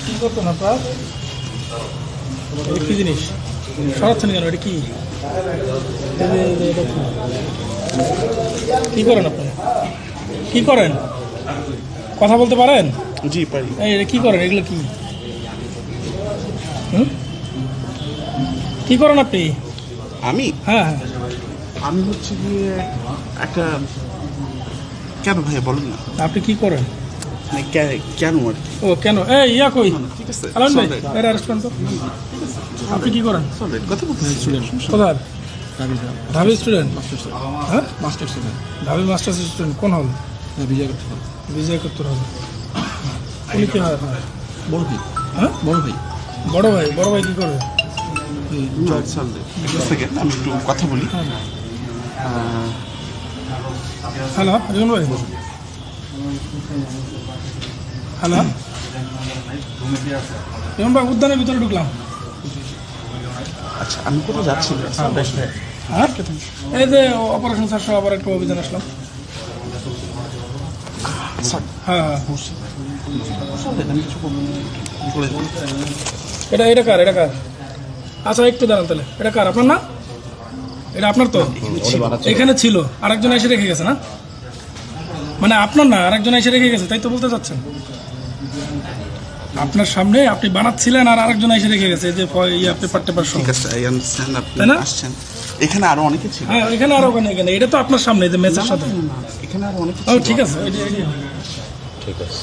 কি করতেন আপনার? এটা কি জিনিস সরাচ্ছেন কেন? এটা কি কি করেন আপনি? কি করেন? কথা বলতে পারেন? জি পারি। এটা কি করেন? এগুলো কি কি করেন আপনি? আমি হ্যাঁ হ্যাঁ, আমি হচ্ছে গিয়ে একটা, কেন ভাইয়া বলেন না, আপনি কি করেন? মানে কেন আর কি? ও কেন? ইয়া কই ঠিক আছে, আলান ভাই, solid, এর অ্যারেস্ট করেন তো। আপনি কি করেন? solid, কথা বলতে স্টুডেন্ট। কোথায়? ঢাবি স্টুডেন্ট? হ্যাঁ, মাস্টার স্টুডেন্ট ঢাবি মাস্টার্স স্টুডেন্ট। কোন হল? বিজয় করতে হবে। বিজয় করতে হবে। উনি কি হয় আপনার? বড় ভাই, হ্যাঁ, বড় ভাই। বড় ভাই। বড় ভাই কি করে? সেকেন্ড আমি একটু কথা বলি। হ্যালো রিমন ভাই, হ্যালো রিমন ভাই, উদ্যানের ভিতরে ঢুকলাম। আচ্ছা, আমি কোথাও যাচ্ছি না। হ্যাঁ, এই যে অপারেশন স্যার সহ আবার একটা অভিযান আসলাম। হ্যাঁ হ্যাঁ, এটা কার? এটা কার? আচ্ছা একটু দাঁড়ান তাহলে। এটা কার? আপনার না? এটা আপনার তো? এখানে ছিল, আরেকজন এসে রেখে গেছে না? মানে আপনার না, আরেকজন এসে রেখে গেছে, তাই তো বলতে চাচ্ছেন? আপনার সামনে আপনি বানাচ্ছিলেন আর আরেকজন এসে রেখে গেছে, এই যে পেপার টেপার সহ। ঠিক আছে, আই আন্ডারস্ট্যান্ড, আপনি তাই না? আসছেন। এখানে আরো অনেকে ছিল। হ্যাঁ, এখানে আর ওখানে এখানে, এটা তো আপনার সামনে, এই যে মেসের সাথে। এখানে আরো অনেকে ও ছিল। ঠিক আছে, ঠিক আছে।